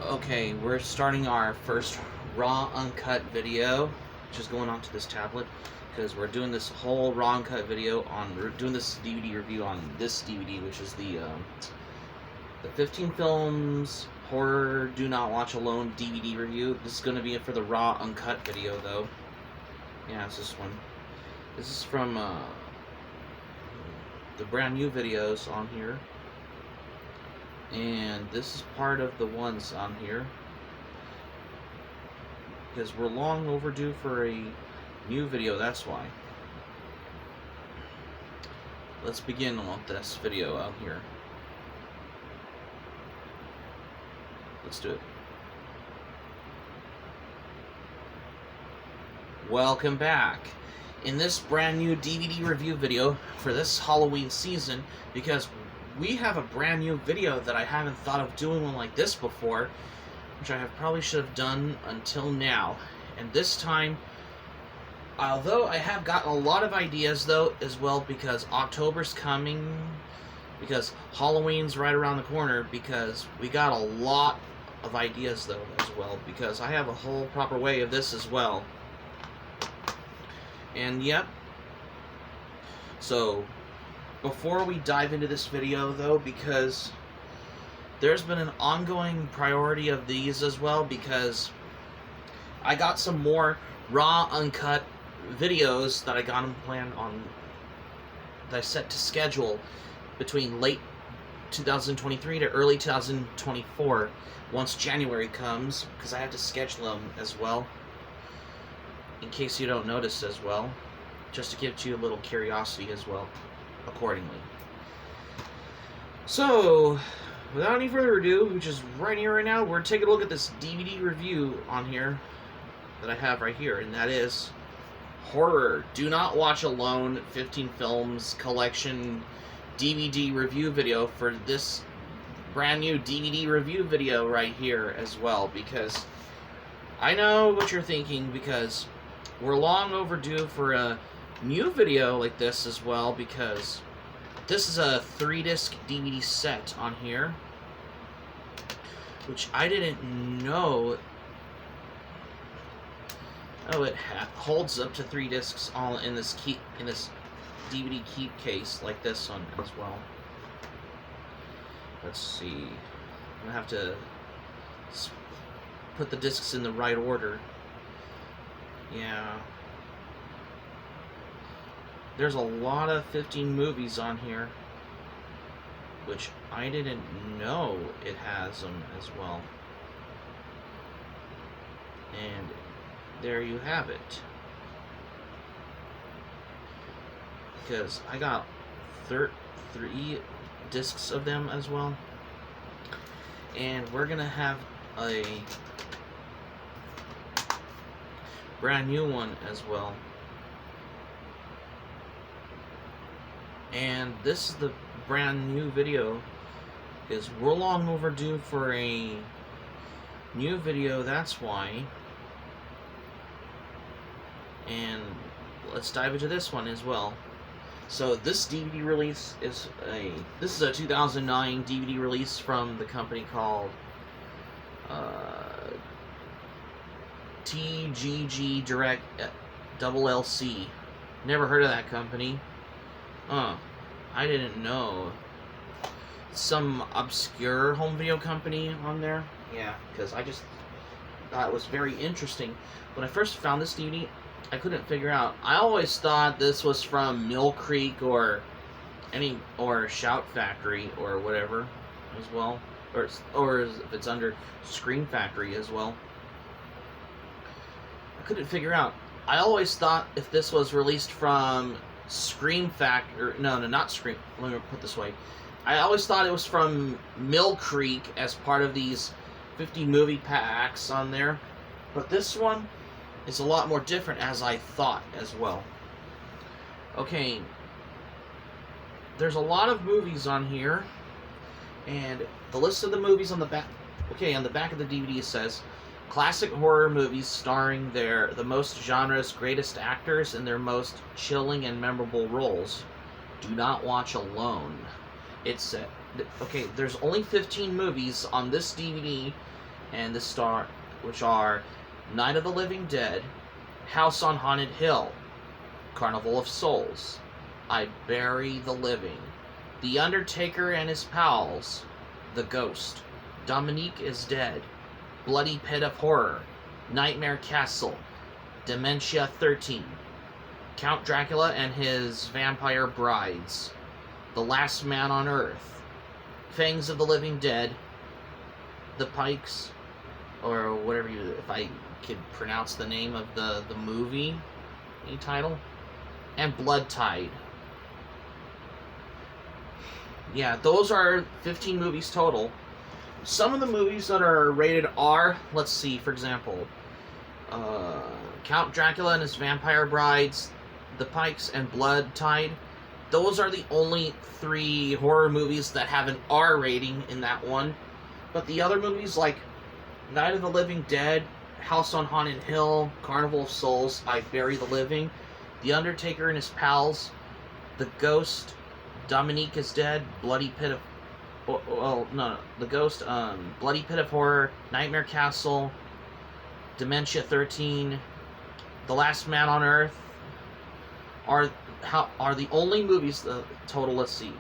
Okay, we're starting our first raw uncut video, which is going onto this tablet because we're doing this whole raw uncut video on. We're doing this DVD review on this DVD, which is the 15 films horror do not watch alone DVD review. This is going to be for the raw uncut video though. Yeah, it's this one. This is from the brand new videos on here. And this is part of the ones on here because we're long overdue for a new video, that's why. Let's begin on this video out here. Let's do it. Welcome back. In this brand new DVD review video for this Halloween season, because we have a brand new video that I haven't thought of doing one like this before, which I probably should have done until now. And this time, although I have gotten a lot of ideas though as well, because October's coming, because Halloween's right around the corner, because we got a lot of ideas though as well, because I have a whole proper way of this as well. And yep, so before we dive into this video though, because there's been an ongoing priority of these as well, because I got some more raw uncut videos that I got them planned on, that I set to schedule between late 2023 to early 2024 once January comes, because I have to schedule them as well, in case you don't notice as well, just to give you a little curiosity as well accordingly. So, without any further ado, which is right here right now, we're taking a look at this DVD review on here that I have right here, and that is Horror Do Not Watch Alone 15 Films Collection DVD review video for this brand new DVD review video right here as well, because I know what you're thinking, because we're long overdue for a new video like this as well, because this is a 3-disc DVD set on here, which I didn't know. Oh, it holds up to 3 discs all in this DVD keep case like this one as well. Let's see. I'm gonna have to put the discs in the right order. Yeah. There's a lot of 15 movies on here, which I didn't know it has them as well. And there you have it. Because I got 3 discs of them as well. And we're gonna have a brand new one as well. And this is the brand new video, because we're long overdue for a new video, that's why. And let's dive into this one as well. So this DVD release is a 2009 DVD release from the company called TGG Direct LLC. Never heard of that company. I didn't know. Some obscure home video company on there. Yeah, because I just thought it was very interesting. When I first found this DVD, I couldn't figure out. I always thought this was from Mill Creek or Shout Factory or whatever as well, or if it's under Scream Factory as well. I couldn't figure out. I always thought if this was released from Scream Factory, no, not Scream. Let me put it this way. I always thought it was from Mill Creek as part of these 50 movie packs on there, but this one is a lot more different as I thought as well. Okay, there's a lot of movies on here, and the list of the movies on the back. Okay, on the back of the DVD it says classic horror movies starring the most genre's greatest actors in their most chilling and memorable roles. Do not watch alone. It said, okay, there's only 15 movies on this DVD, and which are Night of the Living Dead, House on Haunted Hill, Carnival of Souls, I Bury the Living, The Undertaker and His Pals, The Ghost, Dominique is Dead, Bloody Pit of Horror, Nightmare Castle, Dementia 13, Count Dracula and His Vampire Brides, The Last Man on Earth, Fangs of the Living Dead, The Pikes, or whatever if I could pronounce the name of the movie title, and Blood Tide. Yeah, those are 15 movies total. Some of the movies that are rated R, let's see, for example, Count Dracula and His Vampire Brides, The Pikes, and Blood Tide. Those are the only 3 horror movies that have an R rating in that one. But the other movies like Night of the Living Dead, House on Haunted Hill, Carnival of Souls, I Bury the Living, The Undertaker and His Pals, The Ghost, Dominique is Dead, Bloody Pit of... The Ghost, Bloody Pit of Horror, Nightmare Castle, Dementia 13, The Last Man on Earth are the only movies, the total, let's see,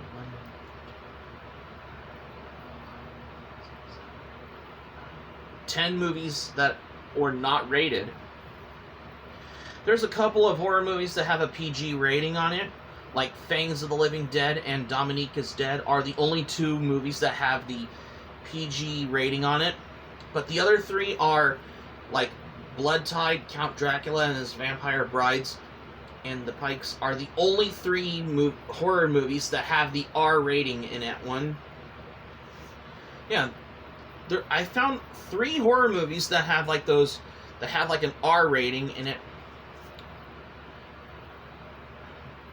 10 movies that were not rated. There's a couple of horror movies that have a PG rating on it, like Fangs of the Living Dead and Dominique is Dead are the only 2 movies that have the PG rating on it. But the other 3 are like Blood Tide, Count Dracula and His Vampire Brides, and The Pikes are the only 3 horror movies that have the R rating in that one. Yeah, I found 3 horror movies that have like those, that have like an R rating in it.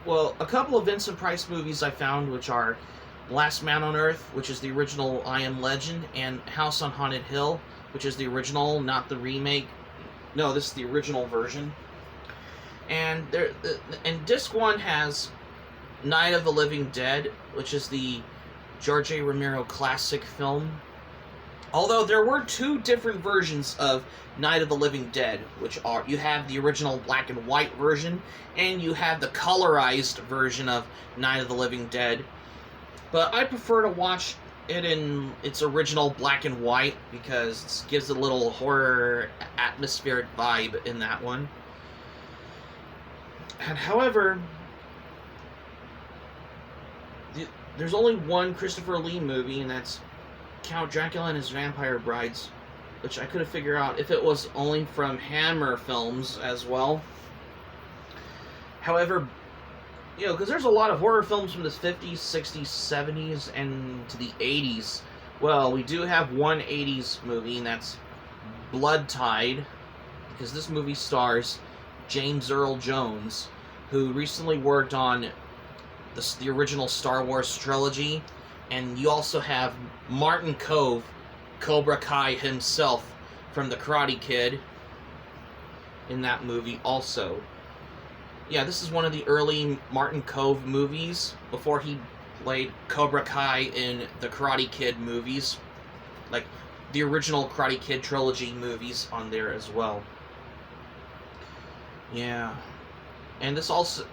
Well, a couple of Vincent Price movies I found, which are Last Man on Earth, which is the original I Am Legend, and House on Haunted Hill, which is the original, not the remake. No, this is the original version. And disc 1 has Night of the Living Dead, which is the George A. Romero classic film. Although there were 2 different versions of Night of the Living Dead, which are, you have the original black and white version, and you have the colorized version of Night of the Living Dead. But I prefer to watch it in its original black and white, because it gives a little horror atmospheric vibe in that one. And however, there's only one Christopher Lee movie, and that's Count Dracula and His Vampire Brides, which I couldn't figure out if it was only from Hammer Films as well. However, you know, because there's a lot of horror films from the 50s, 60s, 70s, and to the 80s. Well, we do have one 80s movie, and that's Blood Tide, because this movie stars James Earl Jones, who recently worked on the original Star Wars trilogy. And you also have Martin Cove, Cobra Kai himself, from The Karate Kid, in that movie also. Yeah, this is one of the early Martin Cove movies, before he played Cobra Kai in the Karate Kid movies. Like, the original Karate Kid trilogy movies on there as well. Yeah. And this also...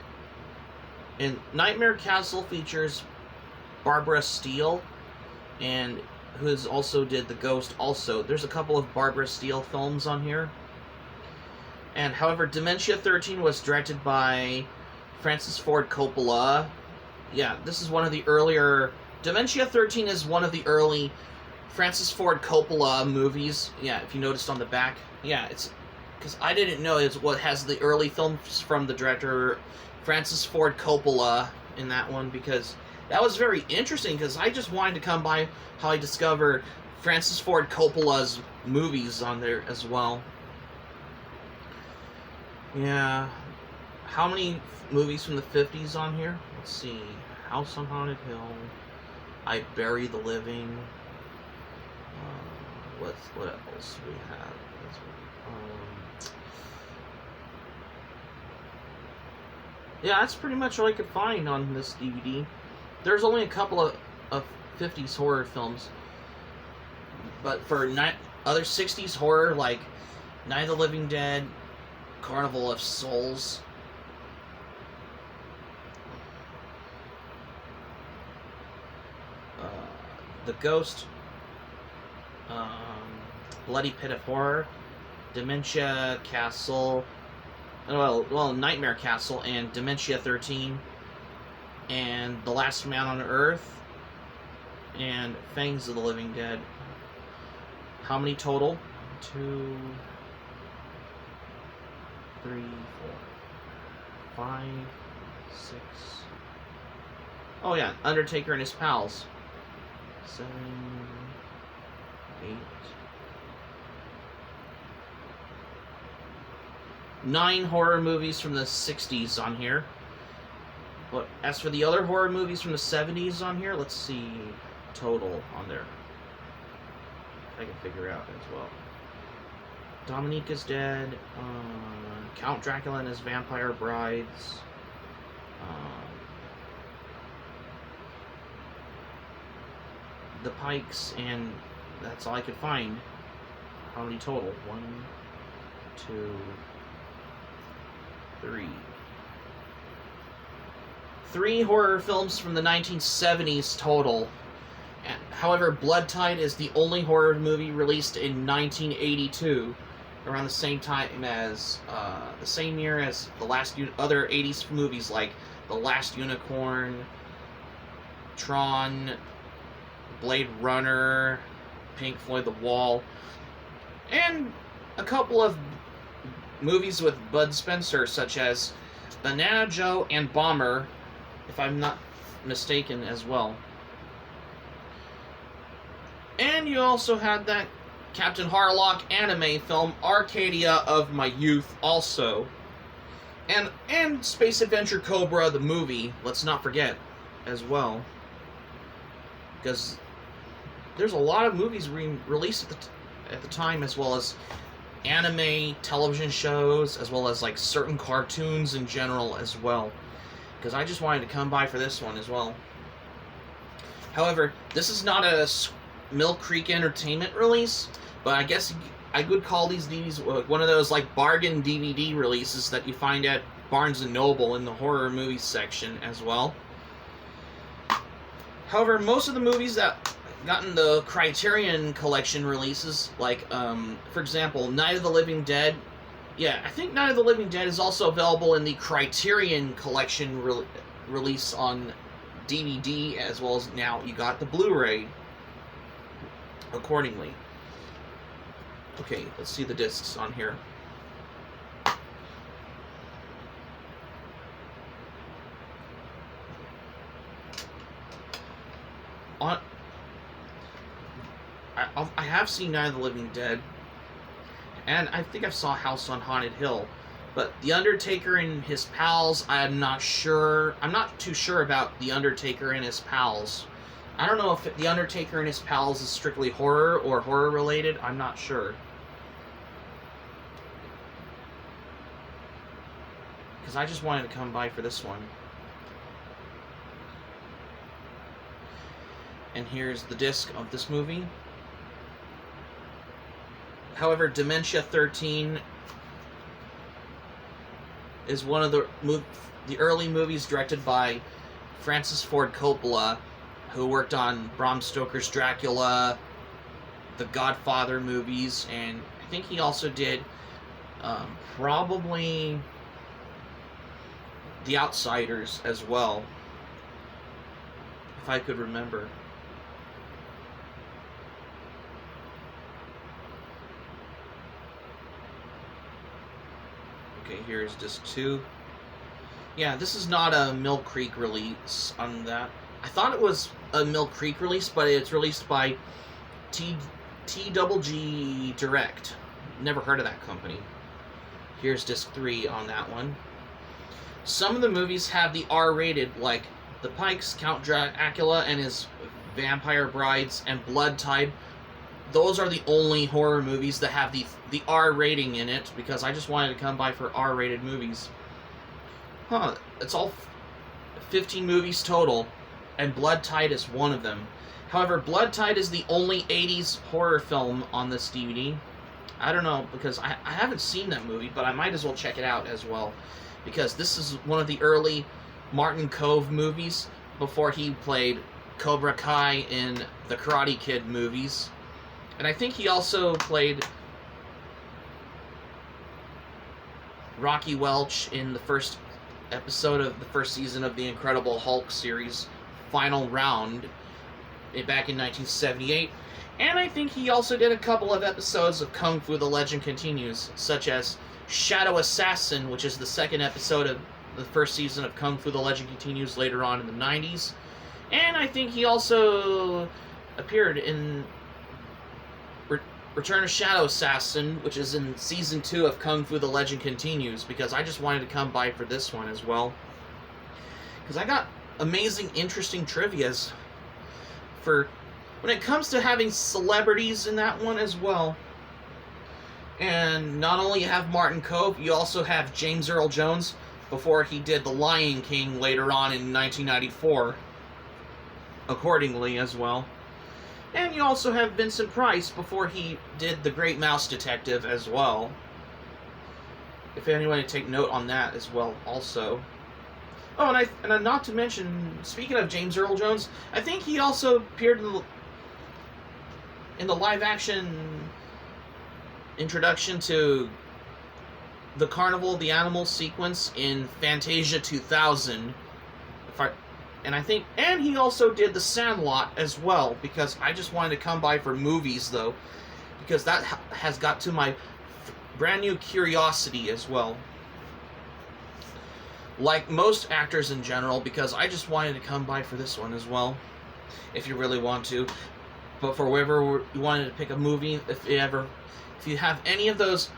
And Nightmare Castle features Barbara Steele, and who has also did The Ghost also. There's a couple of Barbara Steele films on here. And however, Dementia 13 was directed by Francis Ford Coppola. Yeah, this is one of the earlier... Dementia 13 is one of the early Francis Ford Coppola movies. Yeah, if you noticed on the back. Yeah, it's... Because I didn't know it's what has the early films from the director Francis Ford Coppola in that one, because that was very interesting, because I just wanted to come by how I discovered Francis Ford Coppola's movies on there as well. Yeah. How many movies from the 50s on here? Let's see. House on Haunted Hill. I Bury the Living. What else do we have? Yeah, that's pretty much all I could find on this DVD. There's only a couple of 50s horror films. But for other 60s horror like Night of the Living Dead, Carnival of Souls. The Ghost, Bloody Pit of Horror, Dementia Castle, well, Nightmare Castle, and Dementia 13, and The Last Man on Earth, and Fangs of the Living Dead. How many total? 2, 3, 4, 5, 6. Oh yeah, Undertaker and his pals. 7, 8, 9 horror movies from the 60s on here. But as for the other horror movies from the 70s on here, let's see total on there. I can figure out as well. Dominique is Dead, Count Dracula and his Vampire Brides, The Pikes, and that's all I could find. How many total? 1, 2, 3. 3 horror films from the 1970s total. However, Blood Tide is the only horror movie released in 1982, around the same time as, the same year as the last other 80s movies like The Last Unicorn, Tron, Blade Runner, Pink Floyd The Wall, and a couple of movies with Bud Spencer, such as Banana Joe and Bomber, if I'm not mistaken, as well. And you also had that Captain Harlock anime film, Arcadia of My Youth, also. And Space Adventure Cobra, the movie, let's not forget, as well. Because there's a lot of movies released at the time, as well as anime television shows, as well as like certain cartoons in general as well. Because I just wanted to come by for this one as well. However, this is not a Mill Creek Entertainment release, but I guess I would call these DVDs one of those like bargain DVD releases that you find at Barnes & Noble in the horror movies section as well. However, most of the movies that gotten the Criterion Collection releases, like, for example, Night of the Living Dead. Yeah, I think Night of the Living Dead is also available in the Criterion Collection release on DVD, as well as now you got the Blu-ray accordingly. Okay, let's see the discs on here. I have seen Night of the Living Dead, and I think I saw House on Haunted Hill, but The Undertaker and his pals, I'm not sure. I'm not too sure about The Undertaker and his pals. I don't know if The Undertaker and his pals is strictly horror or horror related. I'm not sure. Because I just wanted to come by for this one. And here's the disc of this movie. However, Dementia 13 is one of the early movies directed by Francis Ford Coppola, who worked on Bram Stoker's Dracula, the Godfather movies, and I think he also did probably The Outsiders as well, if I could remember. Okay, here's disc 2. Yeah, this is not a Mill Creek release on that. I thought it was a Mill Creek release, but it's released by TGG Direct. Never heard of that company. Here's disc 3 on that one. Some of the movies have the R-rated, like The Pikes, Count Dracula and his Vampire Brides, and Blood Tide. Those are the only horror movies that have the R rating in it, because I just wanted to come by for R-rated movies. Huh, it's all 15 movies total, and Blood Tide is one of them. However, Blood Tide is the only 80s horror film on this DVD. I don't know, because I haven't seen that movie, but I might as well check it out as well. Because this is one of the early Martin Kove movies, before he played Cobra Kai in the Karate Kid movies. And I think he also played Rocky Welch in the first episode of the first season of the Incredible Hulk series, Final Round, back in 1978. And I think he also did a couple of episodes of Kung Fu: The Legend Continues, such as Shadow Assassin, which is the second episode of the first season of Kung Fu: The Legend Continues later on in the 90s. And I think he also appeared in Return of Shadow Assassin, which is in Season 2 of Kung Fu: The Legend Continues, because I just wanted to come by for this one as well. Because I got amazing, interesting trivias for when it comes to having celebrities in that one as well. And not only you have Martin Kove, you also have James Earl Jones before he did The Lion King later on in 1994, accordingly as well. And you also have Vincent Price before he did The Great Mouse Detective as well. If anyone to take note on that as well also. Oh, and not to mention, speaking of James Earl Jones, I think he also appeared in the live-action introduction to the Carnival of the Animals sequence in Fantasia 2000. And he also did The Sandlot as well, because I just wanted to come by for movies, though, because that has got to my brand new curiosity as well. Like most actors in general, because I just wanted to come by for this one as well, if you really want to. But for whoever you wanted to pick a movie, if you have any of those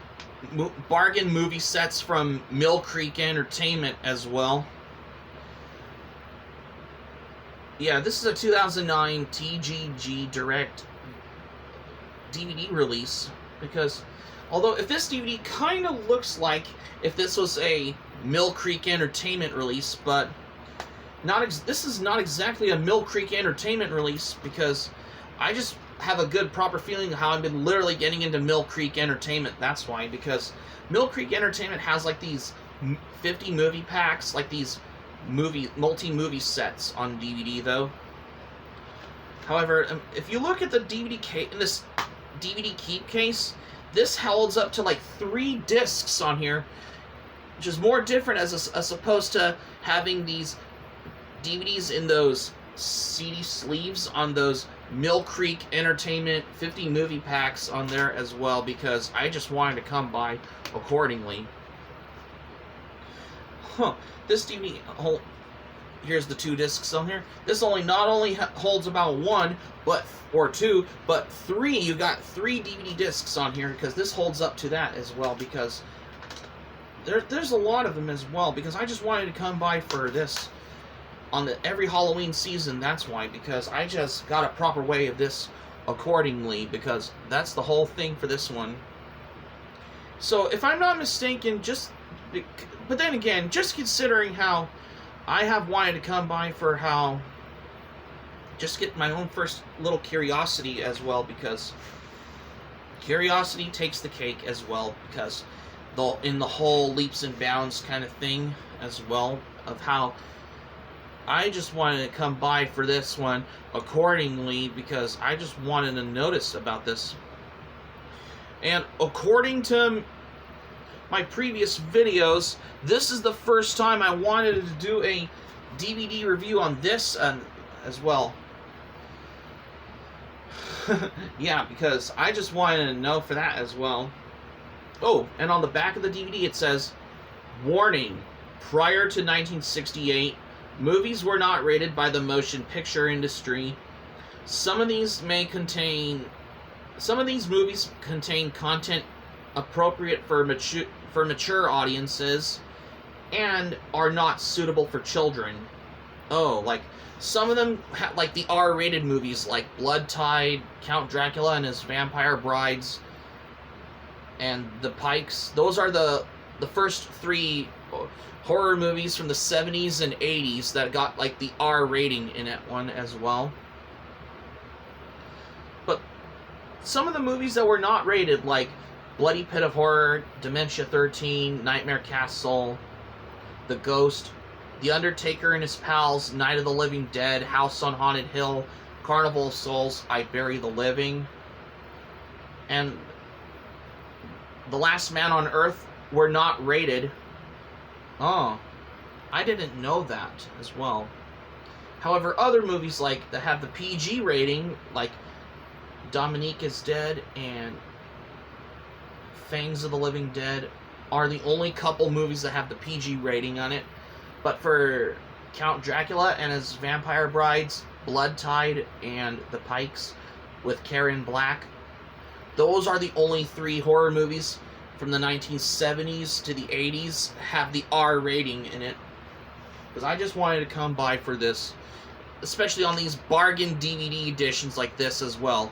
bargain movie sets from Mill Creek Entertainment as well. Yeah, this is a 2009 TGG Direct DVD release, because although if this DVD kind of looks like if this was a Mill Creek Entertainment release, but this is not exactly a Mill Creek Entertainment release, because I just have a good proper feeling of how I've been literally getting into Mill Creek Entertainment. That's why, because Mill Creek Entertainment has like these 50 movie packs, like these multi-movie sets on DVD though. However, if you look at the DVD case, in this DVD keep case, this holds up to like 3 discs on here, which is more different as opposed to having these DVDs in those CD sleeves on those Mill Creek Entertainment 50 movie packs on there as well, because I just wanted to come by accordingly. This DVD, here's the 2 discs on here. This not only holds about 1 or 2, but 3. You got 3 DVD discs on here, because this holds up to that as well, because there's a lot of them as well, because I just wanted to come by for this on every Halloween season. That's why, because I just got a proper way of this accordingly, because that's the whole thing for this one. So if I'm not mistaken, but then again, just considering how I have wanted to come by for how just get my own first little curiosity as well, because curiosity takes the cake as well, because in the whole leaps and bounds kind of thing as well, of how I just wanted to come by for this one accordingly, because I just wanted to notice about this. And according to my previous videos, this is the first time I wanted to do a DVD review on this as well. Yeah, because I just wanted to know for that as well. Oh, and on the back of the DVD it says, "Warning, prior to 1968, movies were not rated by the motion picture industry. Some of these movies contain content appropriate for mature audiences and are not suitable for children." Oh, like some of them, like the R-rated movies like Blood Tide, Count Dracula and His Vampire Brides, and The Pikes. Those are the first 3 horror movies from the 70s and 80s that got like the R rating in it one as well. some of the movies that were not rated, like Bloody Pit of Horror, Dementia 13, Nightmare Castle, The Ghost, The Undertaker and His Pals, Night of the Living Dead, House on Haunted Hill, Carnival of Souls, I Bury the Living, and The Last Man on Earth were not rated. Oh, I didn't know that as well. However, other movies like that have the PG rating, like Dominique is Dead and Fangs of the Living Dead, are the only couple movies that have the PG rating on it. But for Count Dracula and His Vampire Brides, Blood Tide, and The Pikes with Karen Black, those are the only 3 horror movies from the 1970s to the 80s have the R rating in it. Because I just wanted to come by for this, especially on these bargain DVD editions like this as well.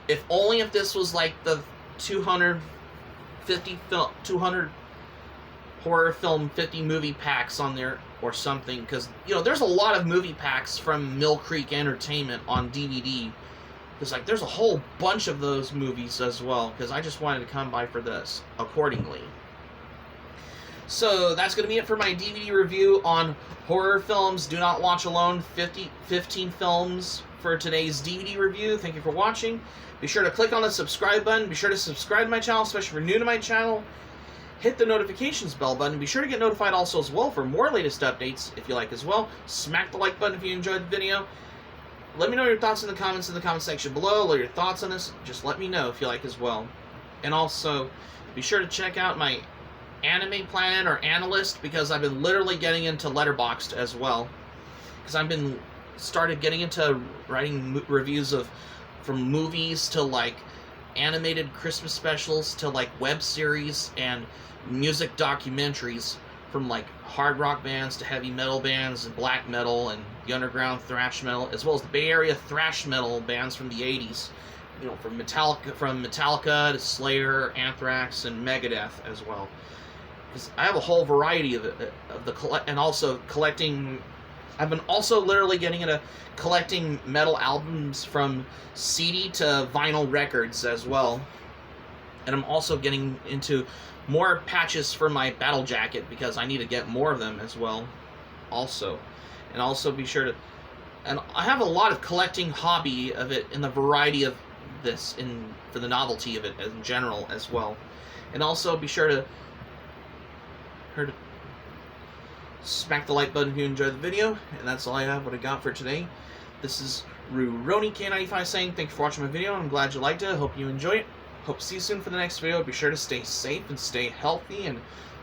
If only if this was like the 200 horror film 50 movie packs on there or something, because you know there's a lot of movie packs from Mill Creek Entertainment on DVD. Because like there's a whole bunch of those movies as well. Because I just wanted to come by for this accordingly. So that's going to be it for my DVD review on horror films. Do not watch alone. 15 films for today's DVD review. Thank you for watching. Be sure to click on the subscribe button. Be sure to subscribe to my channel, especially if you're new to my channel. Hit the notifications bell button. Be sure to get notified also as well for more latest updates if you like as well. Smack the like button if you enjoyed the video. Let me know your thoughts in the comments section below. What are your thoughts on this? Just let me know if you like as well. And also, be sure to check out my Anime Planet or Analyst, because I've been literally getting into Letterboxd as well. Because I've been started getting into writing reviews of from movies to like animated Christmas specials to like web series and music documentaries, from like hard rock bands to heavy metal bands and black metal and the underground thrash metal, as well as the Bay Area thrash metal bands from the 80s. You know, from Metallica to Slayer, Anthrax, and Megadeth as well. Because I have a whole variety of and also collecting. I've been also literally getting into collecting metal albums from CD to vinyl records as well. And I'm also getting into more patches for my battle jacket, because I need to get more of them as well. Also. And also be sure to... And I have a lot of collecting hobby of it in the variety of this, for the novelty of it in general as well. And also be sure to smack the like button if you enjoyed the video. And that's all I have, what I got for today. This is Rurouni K95 saying thank you for watching my video. I'm glad you liked it. I hope you enjoy it. Hope to see you soon for the next video. Be sure to stay safe and stay healthy and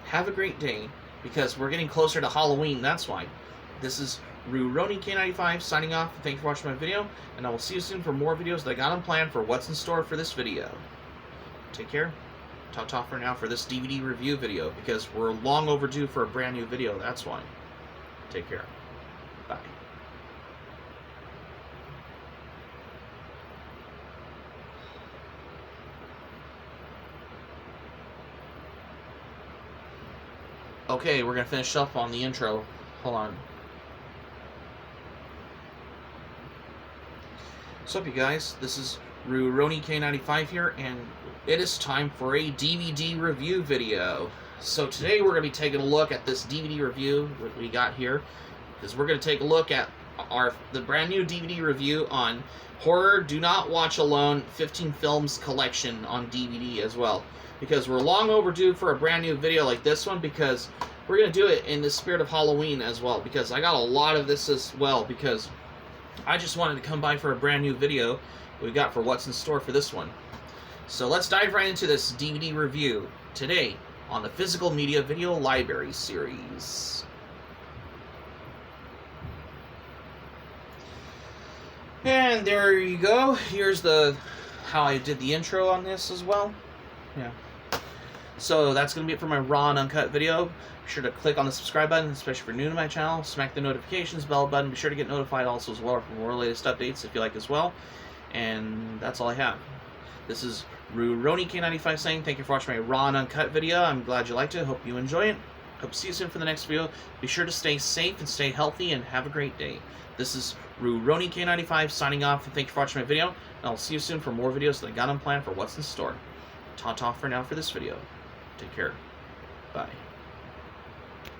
have a great day, because we're getting closer to Halloween, that's why. This is Rurouni K95 signing off. Thank you for watching my video, and I will see you soon for more videos that I got on plan for what's in store for this video. Take care. Ta-ta for now for this DVD review video, because we're long overdue for a brand new video, that's why. Take care. Bye. Okay, we're gonna finish up on the intro. Hold on. What's up, you guys? This is Rurouni K95 here, and it is time for a DVD review video. So today we're gonna be taking a look at this DVD review that we got here, because we're gonna take a look at the brand new DVD review on Horror Do Not Watch Alone 15 Films Collection on DVD as well. Because we're long overdue for a brand new video like this one, because we're going to do it in the spirit of Halloween as well, because I got a lot of this as well, because I just wanted to come by for a brand new video we got for what's in store for this one. So let's dive right into this DVD review today on the Physical Media Video Library series. And there you go. Here's how I did the intro on this as well. Yeah. So that's going to be it for my raw and uncut video. Be sure to click on the subscribe button, especially if you're new to my channel. Smack the notifications bell button. Be sure to get notified also as well for more latest updates if you like as well. And that's all I have. This is Rurouni K95 saying thank you for watching my raw and uncut video. I'm glad you liked it. Hope you enjoy it. Hope to see you soon for the next video. Be sure to stay safe and stay healthy, and have a great day. This is Ruroni K95 signing off, and thank you for watching my video. And I'll see you soon for more videos that I got on plan for what's in store. Ta-ta for now for this video. Take care. Bye.